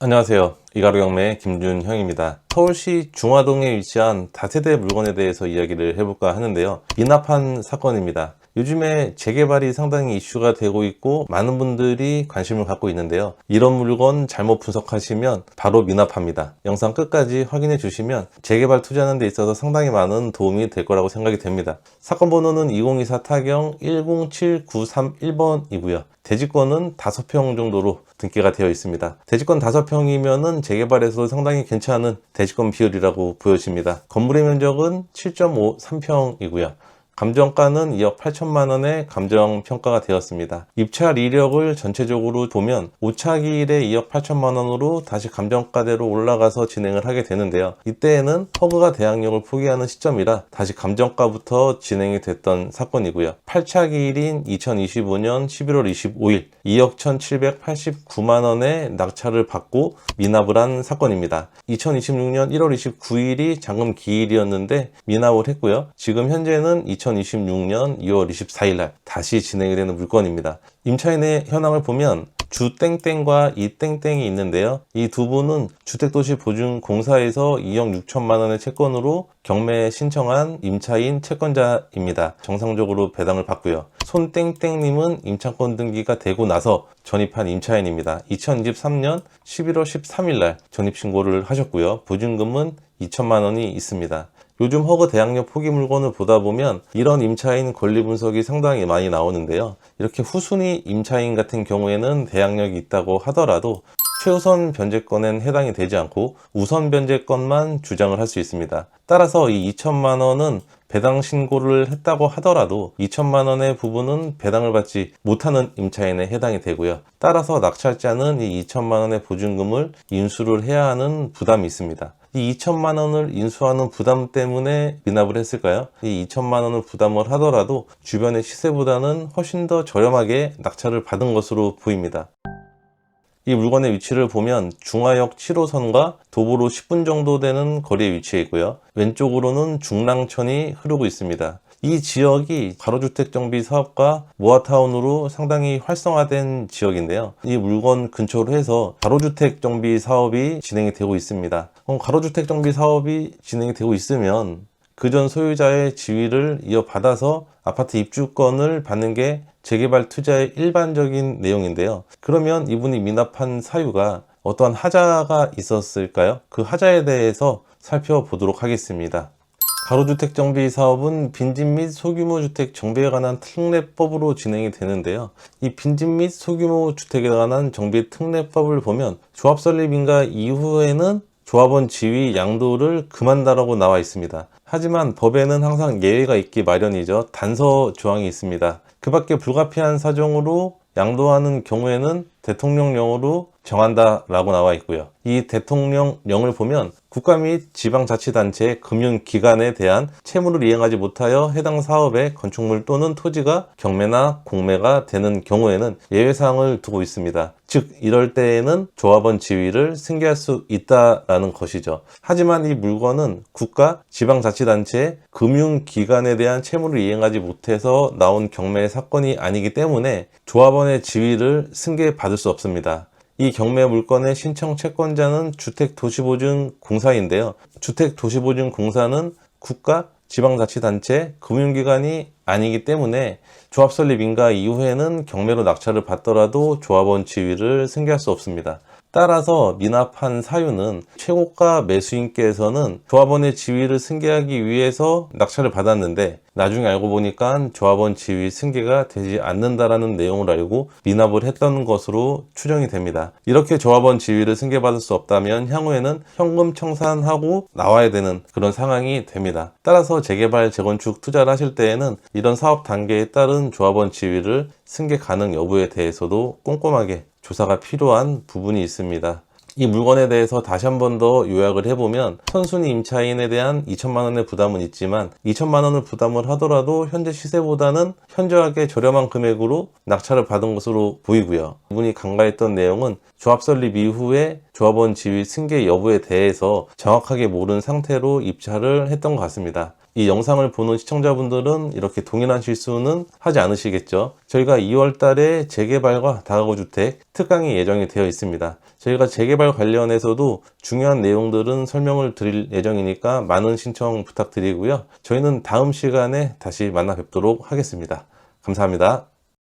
안녕하세요. 이가루경매 김준형입니다. 서울시 중화동에 위치한 다세대 물건에 대해서 이야기를 해볼까 하는데요. 미납한 사건입니다. 요즘에 재개발이 상당히 이슈가 되고 있고 많은 분들이 관심을 갖고 있는데요. 이런 물건 잘못 분석하시면 바로 미납합니다. 영상 끝까지 확인해 주시면 재개발 투자하는 데 있어서 상당히 많은 도움이 될 거라고 생각이 됩니다. 사건 번호는 2024 타경 107931번이고요. 대지권은 5평 정도로 등기가 되어 있습니다. 대지권 5평이면은 재개발에서 상당히 괜찮은 대지권 비율이라고 보여집니다. 건물의 면적은 7.53평이고요. 감정가는 2억 8천만 원의 감정평가가 되었습니다. 입찰 이력을 전체적으로 보면 오차기일에 2억 8천만 원으로 다시 감정가대로 올라가서 진행을 하게 되는데요. 이때에는 허그가 대항력을 포기하는 시점이라 다시 감정가부터 진행이 됐던 사건이고요. 8차기일인 2025년 11월 25일 2억 1,789만 원의 낙찰을 받고 미납을 한 사건입니다. 2026년 1월 29일이 잔금 기일이었는데 미납을 했고요. 지금 현재는 2026년 2월 24일 날 다시 진행이 되는 물건입니다. 임차인의 현황을 보면 주 땡땡과 이 땡땡이 있는데요. 이 두 분은 주택도시보증공사에서 2억 6천만 원의 채권으로 경매 신청한 임차인 채권자입니다. 정상적으로 배당을 받고요. 손 땡땡님은 임차권 등기가 되고 나서 전입한 임차인입니다. 2023년 11월 13일 날 전입신고를 하셨고요. 보증금은 2천만 원이 있습니다. 요즘 허그 대항력 포기 물건을 보다 보면 이런 임차인 권리 분석이 상당히 많이 나오는데요. 이렇게 후순위 임차인 같은 경우에는 대항력이 있다고 하더라도 최우선 변제권엔 해당이 되지 않고 우선 변제권만 주장을 할 수 있습니다. 따라서 이 2천만 원은 배당 신고를 했다고 하더라도 2천만 원의 부분은 배당을 받지 못하는 임차인에 해당이 되고요. 따라서 낙찰자는 이 2천만 원의 보증금을 인수를 해야 하는 부담이 있습니다. 이 2천만 원을 인수하는 부담 때문에 미납을 했을까요? 이 2천만 원을 부담을 하더라도 주변의 시세보다는 훨씬 더 저렴하게 낙찰을 받은 것으로 보입니다. 이 물건의 위치를 보면 중화역 7호선과 도보로 10분 정도 되는 거리에 위치해 있고요. 왼쪽으로는 중랑천이 흐르고 있습니다. 이 지역이 가로주택 정비 사업과 모아타운으로 상당히 활성화된 지역인데요. 이 물건 근처로 해서 가로주택 정비 사업이 진행이 되고 있습니다. 가로주택 정비 사업이 진행이 되고 있으면 그전 소유자의 지위를 이어받아서 아파트 입주권을 받는 게 재개발 투자의 일반적인 내용인데요. 그러면 이분이 미납한 사유가 어떠한 하자가 있었을까요? 그 하자에 대해서 살펴보도록 하겠습니다. 가로주택 정비 사업은 빈집 및 소규모 주택 정비에 관한 특례법으로 진행이 되는데요. 이 빈집 및 소규모 주택에 관한 정비 특례법을 보면 조합 설립 인가 이후에는 조합원 지위 양도를 금한다라고 나와 있습니다. 하지만 법에는 항상 예외가 있기 마련이죠. 단서 조항이 있습니다. 그 밖에 불가피한 사정으로 양도하는 경우에는 대통령령으로 정한다라고 나와 있고요. 이 대통령령을 보면 국가 및 지방자치단체, 금융기관에 대한 채무를 이행하지 못하여 해당 사업의 건축물 또는 토지가 경매나 공매가 되는 경우에는 예외사항을 두고 있습니다. 즉 이럴 때에는 조합원 지위를 승계할 수 있다라는 것이죠. 하지만 이 물건은 국가, 지방자치단체, 금융기관에 대한 채무를 이행하지 못해서 나온 경매 사건이 아니기 때문에 조합원의 지위를 승계받을 수 없습니다. 이 경매 물건의 신청 채권자는 주택도시보증공사인데요. 주택도시보증공사는 국가, 지방자치단체, 금융기관이 아니기 때문에 조합 설립 인가 이후에는 경매로 낙찰을 받더라도 조합원 지위를 승계할 수 없습니다. 따라서 미납한 사유는 최고가 매수인께서는 조합원의 지위를 승계하기 위해서 낙찰을 받았는데 나중에 알고 보니까 조합원 지위 승계가 되지 않는다라는 내용을 알고 미납을 했던 것으로 추정이 됩니다. 이렇게 조합원 지위를 승계받을 수 없다면 향후에는 현금 청산하고 나와야 되는 그런 상황이 됩니다. 따라서 재개발, 재건축 투자를 하실 때에는 이런 사업 단계에 따른 조합원 지위를 승계 가능 여부에 대해서도 꼼꼼하게 조사가 필요한 부분이 있습니다. 이 물건에 대해서 다시 한 번 더 요약을 해보면 선순위 임차인에 대한 2천만 원의 부담은 있지만 2천만 원을 부담을 하더라도 현재 시세보다는 현저하게 저렴한 금액으로 낙찰을 받은 것으로 보이고요. 이분이 간과했던 내용은 조합 설립 이후에 조합원 지위 승계 여부에 대해서 정확하게 모른 상태로 입찰을 했던 것 같습니다. 이 영상을 보는 시청자분들은 이렇게 동일한 실수는 하지 않으시겠죠. 저희가 2월 달에 재개발과 다가구 주택 특강이 예정이 되어 있습니다. 저희가 재개발 관련해서도 중요한 내용들은 설명을 드릴 예정이니까 많은 신청 부탁드리고요. 저희는 다음 시간에 다시 만나 뵙도록 하겠습니다. 감사합니다.